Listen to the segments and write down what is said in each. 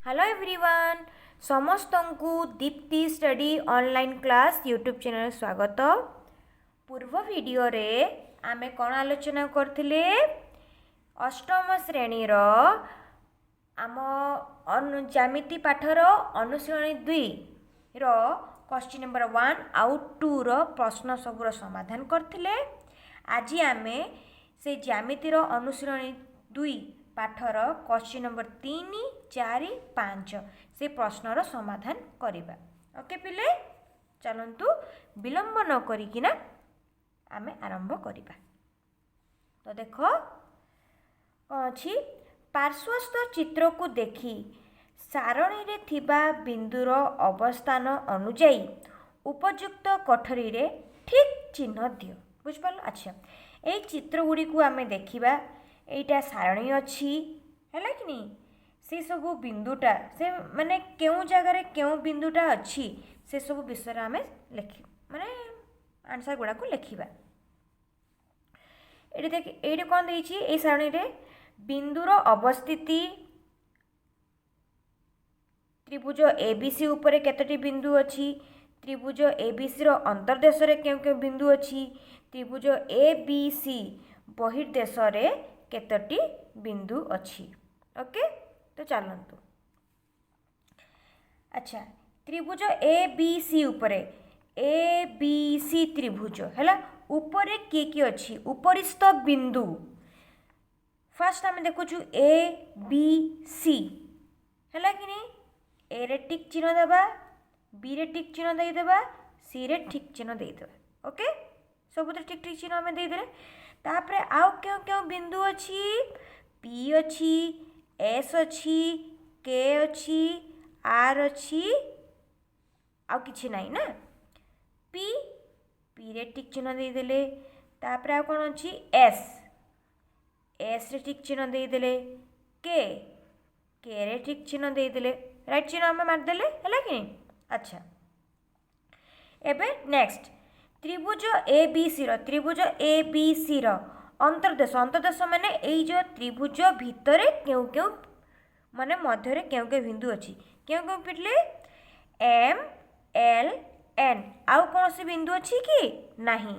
Hello everyone समस्त को Deepti study online class YouTube channel स्वागत। पूर्व वीडियो रे आमे कौन आलोचना करथिले अष्टम श्रेणी रो आम ज्यामिति पाठर अनुश्रेणी 2 रो क्वेश्चन नंबर 1 आउ 2 रो प्रश्न सबुर समाधान करथिले। आज आमे से ज्यामिति रो अनुश्रेणी 2 पाठर क्वेश्चन नंबर 3 4 5 से प्रश्नर समाधान करिबा। ओके पिले चलंतु विलंब न करिकिना आमे आरंभ करिबा। तो देखो अछि पार्श्वस्थ चित्र को देखी सारणी रे थिबा बिंदुर अवस्थान अनुଯାयी उपयुक्त कोठरी रे ठीक चिन्ह दियो। बुझ पालो। अच्छा ए चित्र गुडी को आमे देखिबा। एटा सारणी अच्छी है कि नहीं से सब बिंदुटा से माने क्यों जगह रे क्यों बिंदुटा अच्छी से सब विषय आम लिखी माने आंसर गुड़ा को लिखा। ये देख ये कौन देछि ए सारणी रे बिंदुर अवस्थिति त्रिभुज एबीसी उपरे केतटी बिंदु अच्छी त्रिभुज एबीसी रो अंतर्देश रे क्यों क्यों बिंदु अच्छी त्रिभुज एबीसी बहिर्देश रे केतटी बिंदु अच्छी। ओके तो चलंतु। अच्छा त्रिभुज ए बी सी उपरे ए बी सी त्रिभुज हैला उपरे किए अच्छी उपरिस्थ बिंदु फास्ट आम देखुचु ए बी सी हैला कि नहीं ए रे टिक चिन्ह देबा बी रे टिक चिन्ह दे देबा सी रे टिक चिन्ह दे देबा। ओके सब टिक टिक चिन्ह आम दे देले तापरे आउ क्यों क्यों बिंदु अच्छी पी अच्छी एस अच्छी के अच्छी आर अच्छी आउ किछि नाही ना पी पी रे टिक चिन्ह दे देले तापरे आउ कोन अच्छी एस एस रे टिक चिन्ह दे देले के रे टिक चिन्ह दे देले राइट चिन्ह हम मार देले हैला कि नहीं। अच्छा एबे नेक्स्ट त्रिभुज ए बी सी रो अंतर्देश अंतर्देश माने एई जो त्रिभुज भितरे क्यों क्यों माने मध्य रे क्यों क्यों बिंदु अच्छी क्यों क्यों पिटले एम एल एन आउ कौन सी बिंदु अच्छी कि नहीं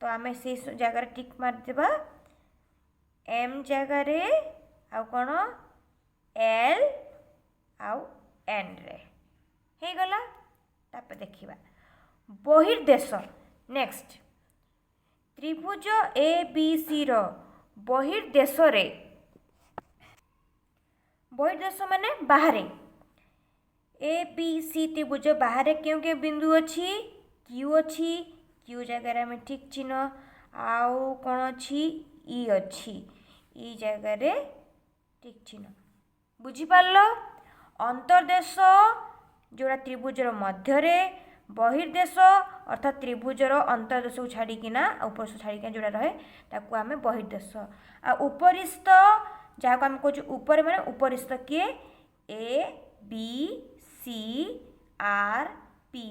तो आमे से जगह टिक मार देबा एम जगह रे आउ कौन एल आउ एन रे हे गला तापर देखिबा बहिर्देश। नेक्स्ट त्रिभुज ए बी सी रो बहिर्देश रे बहिर्देश माने बाहर ए बी सी त्रिभुज बाहर क्यों क्यों बिंदु अच्छी क्यू जगह में ठीक चिन्ह आउ कौन अच्छी ई जगह रे ठीक चिन्ह बुझी पारलो। अंतर्देश जोड़ा त्रिभुजर मध्य रे बहिर्देश अर्थात त्रिभुजर अंतर्देश को छाड़ीकिना ऊपर से छाड़ीकिना जोड़ा रहे ताकू आमे बहिर्देश आ उपरिस्थ जहाँ को आम कहूँ ऊपर माने उपरिस्थ किए A B C R P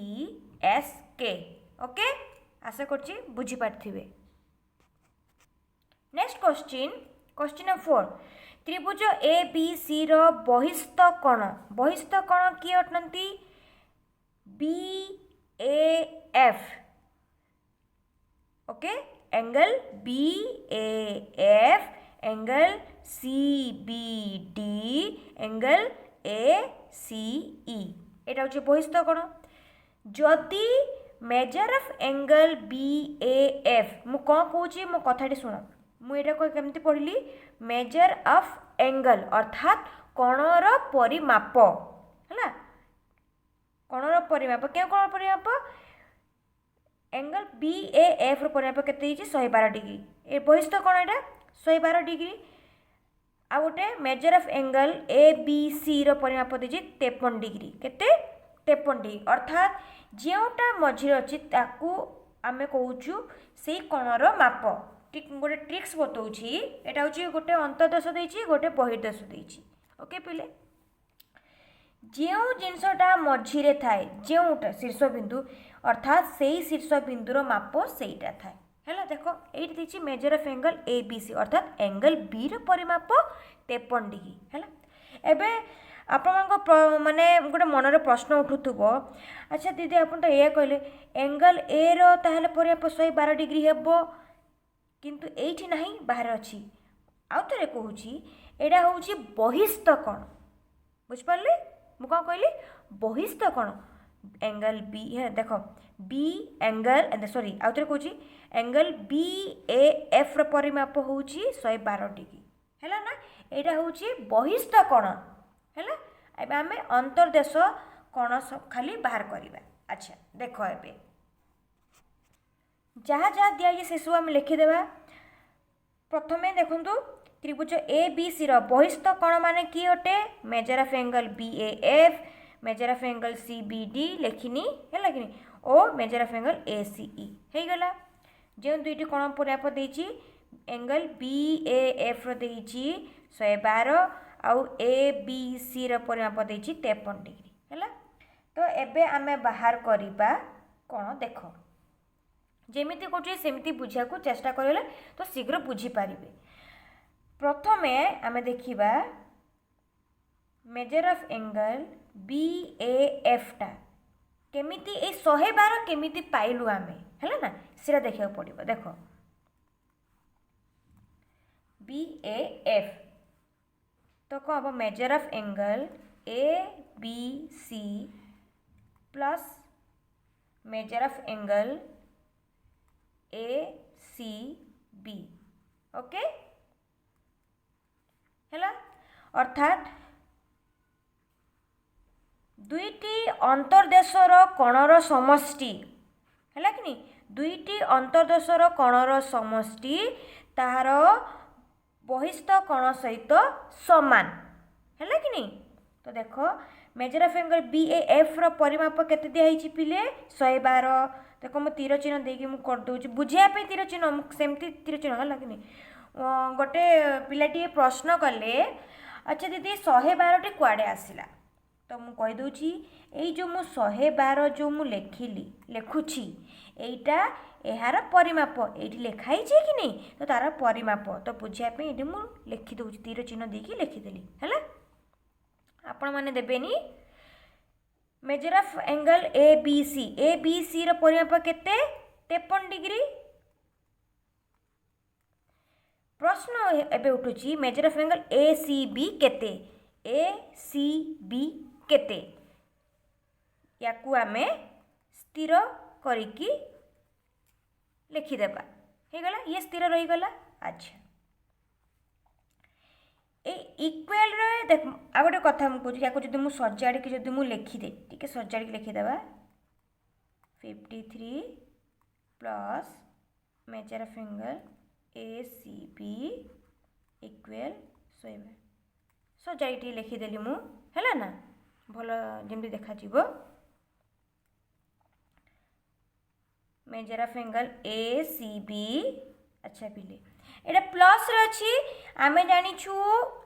S के। ओके आशा करछि बुझी पारथिबे। नेक्स्ट क्वेश्चन नंबर 4 त्रिभुज ए बी सी रो बहिस्थ कोण किए अटनती B A F. Okay angle B A F angle C B D angle A C E एटा होचे बहिस्थ कोण। जदि measure of angle B A F मु कौन कहूँ मो कथाटी शुण मुझे केमती पढ़ी मेजर ऑफ एंगल अर्थात कोणर परिमाप है कोणर परिमाप क्यों कोण परिमाप एंगल बी ए एफ परिमाप केते 112 डिग्री ए बहिस्थ कोण एटा 112 डिग्री आ गोटे measure of angle A B C रो परिमाप देछि 53 डिग्री केते 53 डिग्री अर्थात जेउटा मझिर अछि ताकू आमे कहूछु सेई कोणर माप गोटे ट्रिक्स बताऊँगी एटा हूँ गोटे अंतर्देश देछि गोटे बहिर्देश देछि। ओके पिले जो जिनसटा मझिरे थाए जोटा शीर्ष बिंदु अर्थात से शीर्ष बिंदुर माप सेटा थाए है देख ये measure of angle A B C अर्थात एंगल बी रो परिमाप 53 डिग्री है एबे माने गोटे मनर प्रश्न उठुव अच्छा दीदी आप तो ये कहले एंगल ए रो ताहले परिमाप 112 डिग्री हेब किंतु एठी नहीं बाहर अच्छी आउ थे कहूँ एटा हूँ बहिस्थ कोण बुझिपारे मु कौन कहली बहिस्थ कोण एंगल बी है देख बी एंगल सॉरी आउ थे कहूँ एंगल बी ए एफ रो परिमाप हूँ 112 डिग्री है ना यहाँ हूँ बहिस्थ कोण है एबे आमे अंतर्देश कोण खाली बाहर करवा अच्छा देख ए जहाँ जहाँ दिखाई से सब आम लिखिदेवा प्रथमे देखु त्रिभुज ए बी सी बहिस्थ कोण माने कि अटे measure of angle B A F measure of angle C B D लिखिनी है कि ओ measure of angle A C E हो गला जो दुईटी कोण परिमाप देछि एंगल बी ए एफ रो देछि 112 आउ ए बी सी रो परिमाप देछि 53 डिग्री है तो एबे आमे बाहर करिबा कोण देख जेमिति कहूँ सेमती बुझा को चेष्टा करें तो शीघ्र बुझीपारे प्रथमे आमे देखिबा measure of angle B A F टा केमिति ए 112 केमिति पाइलु आमे है ना सेटा देखा पड़ो देख बी ए एफ तो कौन हम measure of angle A B C plus measure of angle A C B okay है अर्थात दुईटी अंतर्देशर कोणर समष्टि है कि दुईटी अंतर्देशर कोणर समष्टि ताहार बहिस्थ कोण सहित समान है कि नहीं तो देख measure of angle B A F रो परिमाप केते दिखाई पिले 112 देख मु तीर चिन्ह देकी मु कर दूची बुझिया तीर चिन्ह सेमती तीर चिन्ह है कि गोटे पिलाटी प्रश्न कले अच्छा दीदी 112 टी कुआड़े आसिला तो मु कहि दूची एई जो मु 112 जो मु लेखुची एइटा एहार परिमाप एइठी लेखाई छे कि नहीं तो तार परिमाप तो बुझिया पे एठी मु लिखि दूची तीर चिन्ह देकी लिखि देली हैला आपण माने देबेनी measure of angle A B C रो परिमाप केते 53 डिग्री प्रश्न एबे उठुची measure of angle A C B केते याकू आमे स्थिर करिकी लिखिदेबा हे गला ये स्थिर रही गला अच्छा ए इक्वल रे देख आ गोटे कथा हम कहूँ या जब मुझे सजाड़ी की जब मुझे लिखिदे टी सजाड़ी लिखिदेबा 53 plus measure of angle A C B equal 100 सजाड़ी टी लिखिदेली मु है ना भल जमी देखा measure of angle A C B अच्छा पिले एटा प्लस रे अछि आमे जानिछु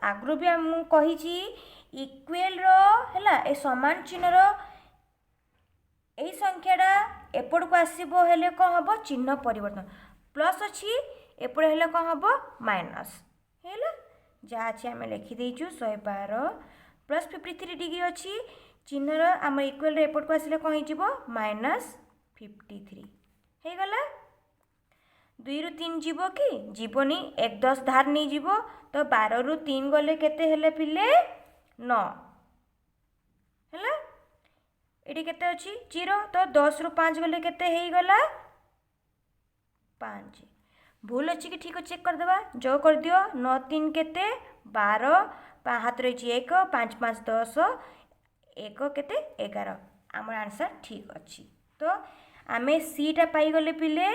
आगु भी हम कहि इक्वल रो हैला ए समान चिन्ह रो ए संख्याटा एपड़ को आसीबो हेले को हबो चिन्ह परिवर्तन प्लस अछि एपड़ हेले को हबो माइनस हैला जा अछि आमे लिखि देइछु 112 प्लस 53 डिग्री अछि चिन्ह रो हम इक्वल रे एपड़ को आसीले को हिजिबो माइनस 53 हे गला 2 रु 3 जीव कि जीवनी 1 10 धार नहीं जीव तो 12 रु 3 गले केते हेले पिले 9 हैला एटी केते अछि 0 तो 10 रु 5 गले केते हेई गला 5 भूल अछि कि ठीक चेक कर देबा जो कर दियो 9 3 केते 12 हाथ रही 1 5 5 10 1 केते 11 हमर आंसर ठीक अछि तो आमे सीटा पाई गले पिले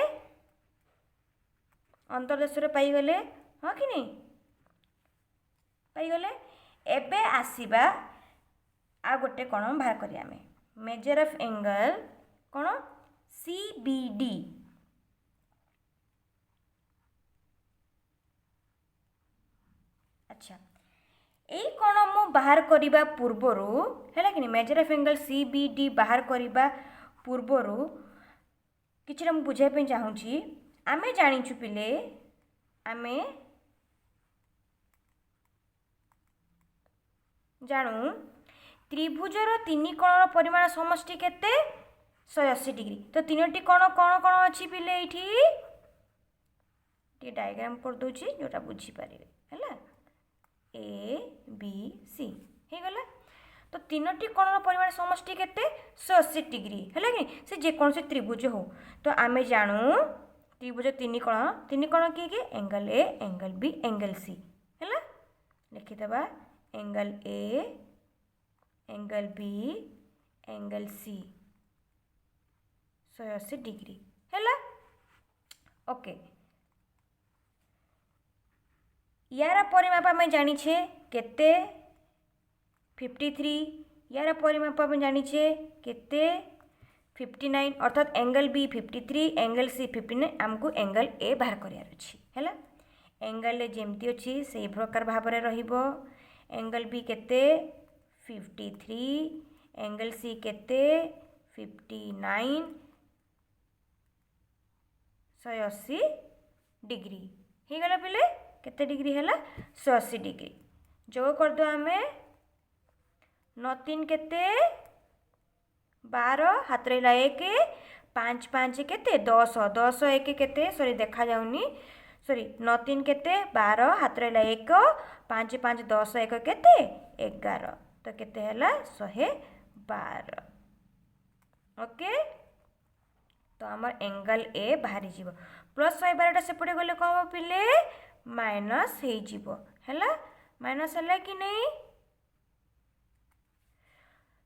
अंतर्देश पाईगले हाँ कि नहीं पाईगले एबे आसीबा आ गोटे कोण बाहर करिया में मेजर ऑफ एंगल कोण सी बी डी अच्छा ए कोण मु बाहर करिबा पूर्वरु हैला कि नहीं measure of angle C B D बाहर करिबा पूर्वरु किछरा मु बुझाइ पे चाहूची आमे जानिछु पिले आमे जानू त्रिभुजर तीन कोणर परिमाण समष्टि केते 180 डिग्री। तो तीनोटी कोण कौन कौन अच्छी पिले ये डायग्राम कर दूची जोटा बुझी पारे है ए बी सी हो गला। तो तीनोटी कोणर परिमाण समष्टि केते 180 डिग्री है कि से जेकोसी त्रिभुज हो। तो आमे जानू त्रिभुज तीन कोण किए angle A angle B angle C है लिखिदेबा angle A angle B angle C 180 degree है ओके। यार परिमाप आम जानिछे केते 53 यार परिमाप आम जानिछे केते 59 अर्थात एंगल बी 53 एंगल सी 59 आमको एंगल ए बाहर करार अच्छी है। एंगल जेमती अच्छी से प्रकार भाव में रहिबो। एंगल बी केते 53 एंगल सी केते 59 180 डिग्री हो गला पिले केते डिग्री है 180 डिग्री। जो कर दो आमे 9 3 केते 12 हाथ रहा 1 5 5 केते 10 10 1 केते सॉरी देखा जाउनी सॉरी 9 3 केते 12 हाथ रहा 1 5 5 10 1 केते 11 तो केते है 112 ओके। तो आमर एंगल ए बाहरी जीव प्लस 112 सेपटे गले कौन पिले माइनस है माइनस है कि नहीं।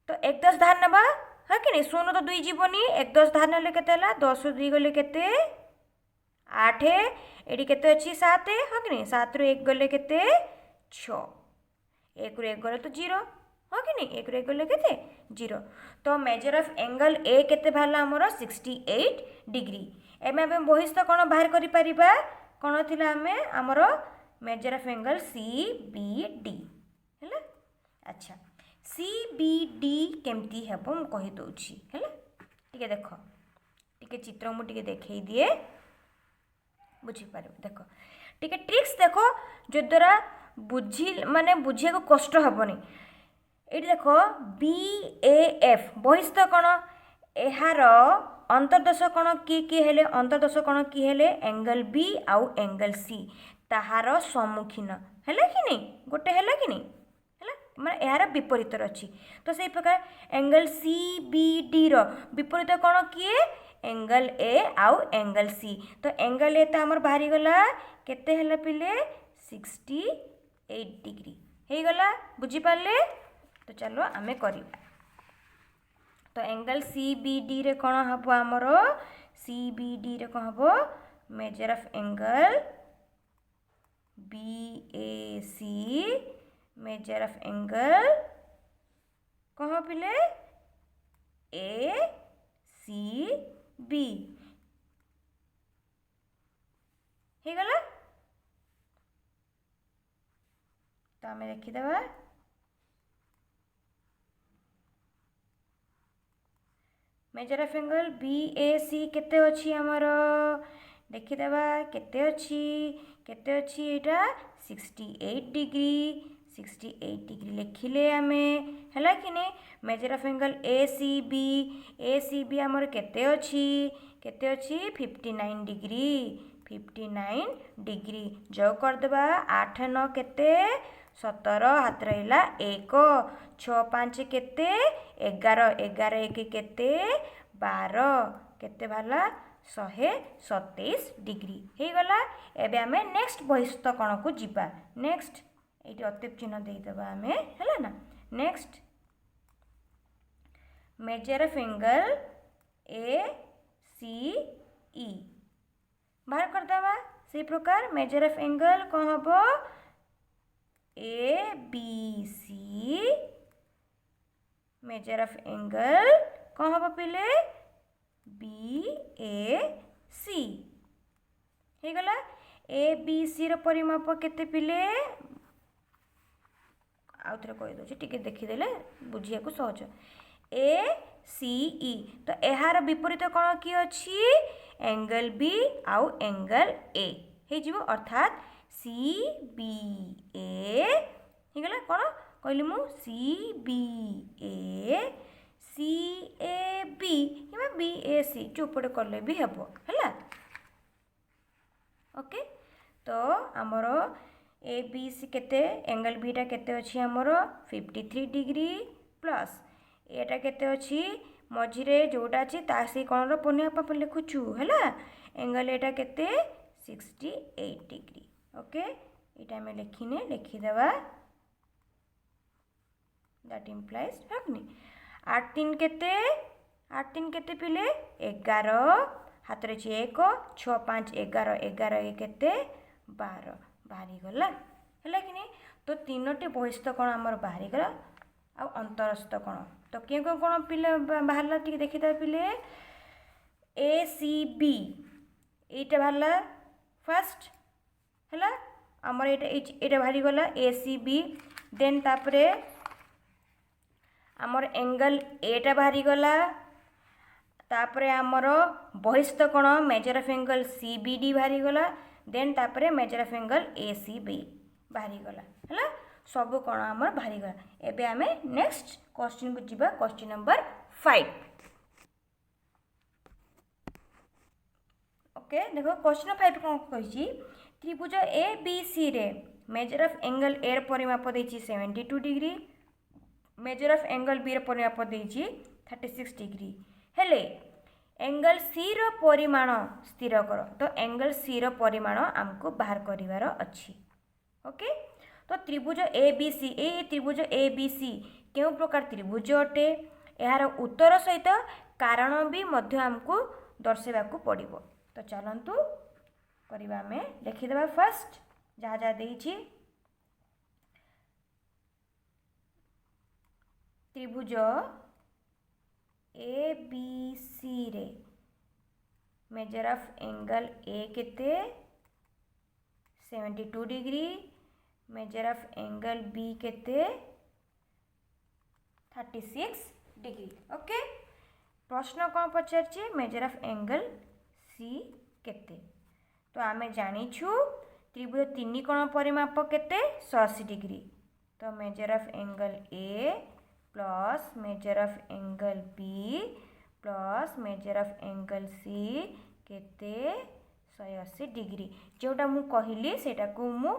तो 1 10 धार नवा है कि नहीं शून्य तो 2 जीवनी 1 10 धार ना केते 10 2 गले केते 8 एटी केते अच्छी 7 है कि नहीं 7 रु 1 गले केते 6 1 रु 1 गले तो 0 हाँ कि नहीं 1 रु 1 गले केते 0। तो मेजर ऑफ एंगल ए केते भाला हमर 68 डिग्री। एमे हम बहिस्थ कोण बाहर करि परिबा कोण थिला हमें हमर measure of angle C B D है। अच्छा सी बी डी केमती हेबो हम कहि दउछि है टिके देखो टिके चित्र मु टिके देखै दिए बुझी पारे देखो टिके ट्रिक्स देखो जो द्वारा बुझी माने बुझिया को कष्ट हेबनी। ये देख बी ए एफ बहिस्थ कोण यार अंतर्दश कोण किए हेले अंतर्दश कोण किए हेले एंगल बी आउ एंगल सी ताहार सम्मुखीन है कि नहीं गोटे है कि नहीं है माने यार विपरीत अच्छी। तो से प्रकार एंगल सी बी डी रो विपरीत कोण किए एंगल ए आउ एंगल सी। तो एंगल ए तो आमर बाहरी गला केते हेला पिले 68 डिग्री हो गला बुझी पारले। तो चलो आमे करिबा। तो एंगल सी बी डी रे कौन हम आमर सी बी डी रे कौन हम measure of angle B A C measure of angle कौन पिले ए सी बी हो गला। तो आमे देखिदेबा measure of angle B A C केते अच्छी आमर देखिदेबा केते अच्छी एटा 68 डिग्री लिखिले आमे है कि नहीं। Measure of angle A C B आमर केते अच्छी 59 डिग्री जो करदेबा 8 9 केते 17 हाथ रहा 1 6 5 केते 11 11 1 केते 12 केते भाला 127 डिग्री हो गला। एबे आमे नेक्स्ट बहिस्थ कोण को जीवा नेक्स्ट ये अतिप चिन्ह देदेबा आमे है ना। Next measure of angle A C E बाहर करदेबा से प्रकार मेजर ऑफ एंगल कौन हम A B C measure of angle कौन हम पिले बी ए सी हो गला। ए बी सी रो परिमाप केते पिले आउ थे कही दूसरी टिके देखीदेले बुझिया को सहज ए सी ई। तो यार विपरीत कौन कि अच्छी एंगल बी आउ एंगल ए हो अर्थात सी बी ए हो गला कौन कहली मु C B A C A B कि बी ए सी चौपटे कले भी हेब है। ओके तो आमर ए बी सी केते एंगल बीटा केते अच्छी आमर 53 डिग्री प्लस एटा केते अच्छी मझिरे जोटा अच्छी सी कौन पुण्य आप लिखुचु है एंगल एटा केते 68 डिग्री। ओके ये आम लिखिने लिखिदेवा दैट इम्प्लाइज रखनी 8 3 केते पिले 11 हाथ रे 1 6 5 11 11 केते 12 बाहरी गला है कि नहीं। तो तीनोटी बहिस्थ कौन आमर बाहरी गला आ अंतरस्थ कौन तो किए कौन पिले बाहर टी देखी पिले ए सी बी ये बाहर फास्ट है आमर ये बाहरी गला ए सी बी देन तापरे आमर एंगल एटा बाहरी गला तापरे आमर बहिस्थ कोण measure of angle C B D बाहरी गला देन तापरे measure of angle A C B बाहरी गला है सब कोण आमर बाहरी गला। एबे आमे नेक्स्ट क्वेश्चन को जीवा क्वेश्चन नंबर 5। ओके देखो क्वेश्चन 5 कौन कही त्रिभुज ए बी सी रे मेजर ऑफ एंगल ए परिमाप देछि 72 degree measure of angle B परिमाप देछि 36 डिग्री हेले एंगल सी रो परिमाण स्थिर कर तो एंगल सी रो परिमाण आमको बाहर करिवार अछि। ओके तो त्रिभुज ए बी सी त्रिभुज ए बी सी केउ प्रकार त्रिभुज अटे यार उत्तर सहित कारण भी मध्य आमको दर्शेबा को पड़िबो। तो चलंतु करिबा में लिखिदेबा फर्स्ट जहाँ जहाँ देछि त्रिभुज ए बी सी रे मेजर ऑफ एंगल ए केते 72 degree measure of angle B केते 36 डिग्री। ओके प्रश्न कौन पचार मेजर ऑफ एंगल सी केते तो आमे जानिछु त्रिभुज तीन कोण परिमाप केते 80 डिग्री तो measure of angle A plus measure of angle B plus measure of angle C केते 180 डिग्री जोटा मु कहली सेटा को मु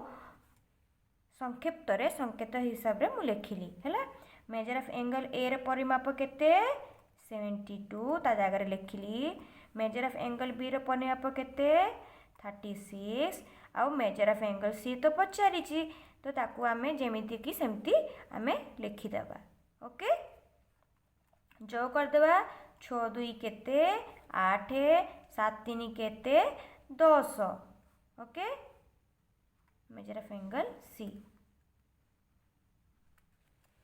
संक्षिप्त रे संकेत हिसाब रे मु लिखिली हैला मेजर ऑफ एंगल ए रे परिमाप केते 72 ता जगह रे लिखिली मेजर ऑफ एंगल बी रे परिमाप केते 36 आ मेजर ऑफ एंगल सी तो पचारि तो ताकू आमे जेमिति की सेमती आमे लिखि देबा। ओके जो कर देबा 6 2 केते 8 7 3 केते 10। Okay measure of angle C.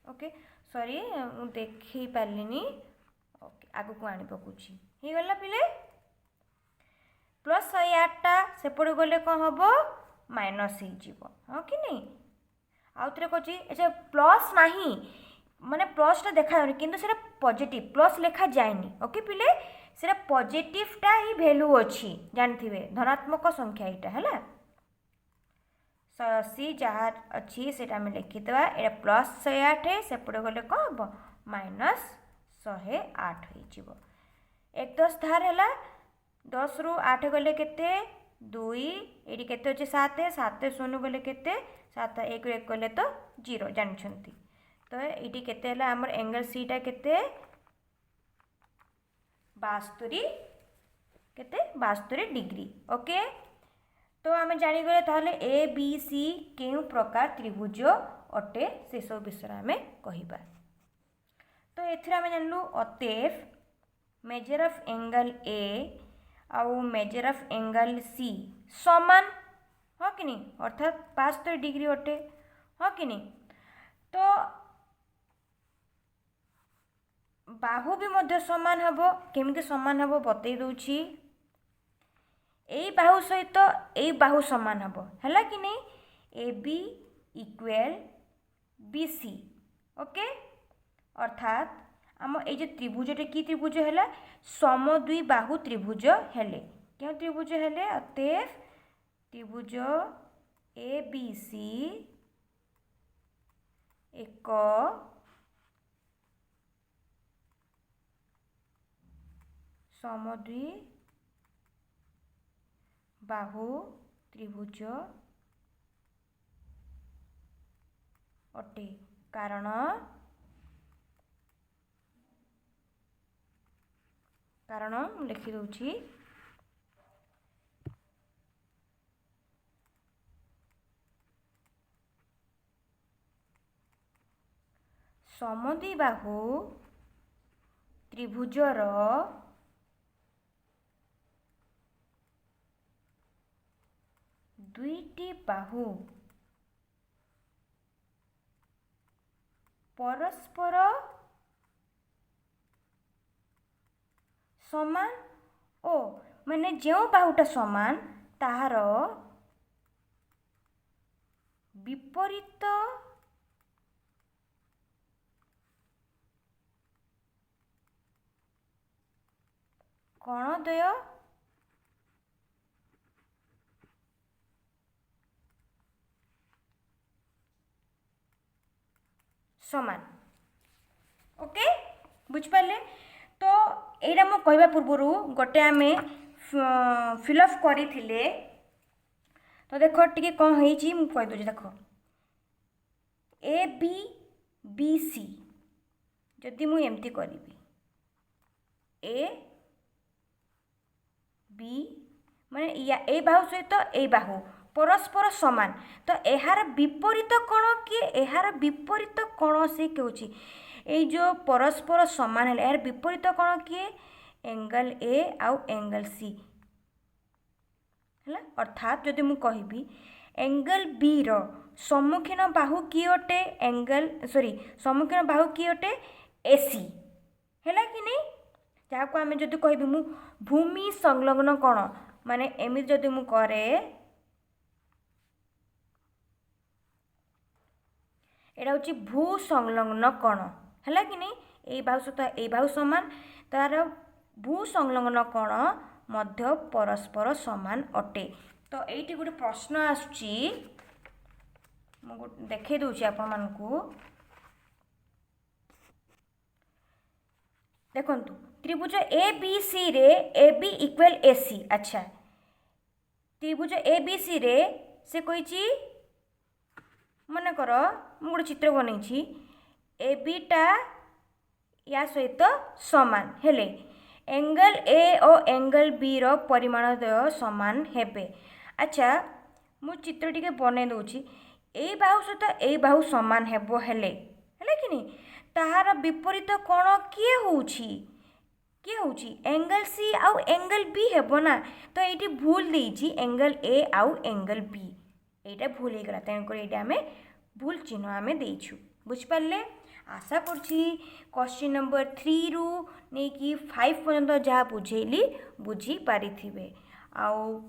Okay sorry मु देखि पालिनी ओके आगु को आनी पकुची हे गला पिले प्लस 108टा सेपड़ गले कौन हम माइनस हो कि नहीं आउे कहे अच्छा प्लस नहीं माने प्लसटा देखा किंतु से पॉजिटिव प्लस लिखा जाएनी। ओके पिले से पॉजिटिवटा ही वैल्यू अच्छी जानथिबे धनात्मक संख्या यहाँ है 180 जहाँ अच्छी से लिखिदेवा ये प्लस 108 सेपटे गले कौन हम माइनस 108 हो 1 10 धार है 10 रु 8 गले केते 2 ये केते अच्छे 7 7 शून्य गले केते 7 1 1 गले तो 0 जानछंती तो ये केते हला हमर एंगल सी टा केते 72 डिग्री। ओके तो आम जागले ताहले ए बी सी केउ प्रकार त्रिभुज अटे से सब विषय आम कहबा। तो एथरे आम जानलु अतएव मेजर ऑफ एंगल ए आउ मेजर ऑफ एंगल सी समान हाँ कि नहीं अर्थात 72 डिग्री अटे हाँ कि नहीं। तो बाहु भी मध्य समान हबो केमिति समान हबो बतई दउछि एई बाहु सहित एई बाहु समान हबो हैला कि नहीं A B equal B C. Okay अर्थात आम ए जे त्रिभुजटे की त्रिभुज हैला समद्वि बाहु त्रिभुज हेले क्यों त्रिभुज हेले अतएव त्रिभुज ए बी सी ଏକ ସମଦ୍ୱିବାହୁ ତ୍ରିଭୁଜ ଅଟେ। କାରଣ ମୁଁ ଲେଖିଦେଉଛି ସମଦ୍ୱିବାହୁ ତ୍ରିଭୁଜର ଦୁଇଟି ବାହୁ ପରସ୍ପର ସମାନ ଓ ମାନେ ଯେଉଁ ବାହୁଟା ସମାନ ତାହାର ବିପରୀତ କୋଣଦ୍ୱୟ ସମାନ। ओके बुझिपारे। तो एटा मु कहबा पूर्व गोटे आमे फिलअप करथिले तो देख टिके कौन होईची मु कहि दोजी। देख ए बी बी सी जदि मु एमती करी ए बी माने ए बाहु सहित ए बाहु परस्पर समान तो एहार विपरीत कोण किए एहार विपरीत कोण से कहूची ए जो परस्पर समान है यार विपरीत कोण किए एंगल ए आउ एंगल सी है। अर्थात जदि मु कहबी एंगल बी रो सम्मुखीन बाहु किए अटे एंगल सम्मुखीन बाहु किए अटे एसी है कि नहीं। जहाँ को आम जदि कहबी मु भूमि संलग्न कोण माने एमि जदि मु करे एटा हूँ भू संलग्न कोण है कि नहीं। ए बाहु सहित ए बाहु समान तार भू संलग्न कोण मध्य परस्पर समान अटे। तो ये गोटे प्रश्न आसुची देखे दूची आपण मानकू देखंतु त्रिभुज ए बी सी रे ए बी इक्वल ए सी। अच्छा त्रिभुज ए बी सी रे से कही मन कर मु गोटे चित्र बनई ए बीटा या सहित समान हेले एंगल ए और एंगल बी रो परिमाण द्वय समान हेबे। अच्छा मु चित्र टिके बनै दउची ए बाहु सहित ए बाहु समान हेबो हेले कि नहीं ताहार विपरीत कोण किए होउची एंगल सी आउ एंगल बी हेबो ना। तो ये भूल देइची एंगल ए आउ एंगल बी एटा भूल हो गला तेणुकर ये आम भूल चिन्ह आम देइछु बुझिपारे। आशा करछि क्वेश्चन नंबर 3 रु नहीं कि 5 पर्यंत जहाँ बुझेली बुझी पारिथिबे। आउ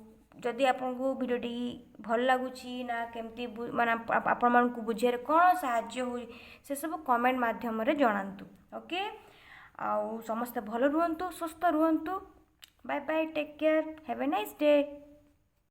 जदि आपको भिडियोटी भल लगुची ना केमती माने आपण मानकू बुझियारे कौन साहाय्य हुई से सब कमेंट माध्यम रे जणांतु। ओके आउ समस्त भल रुहंतु सुस्थ रुहंतु। Bye bye take care have a nice day.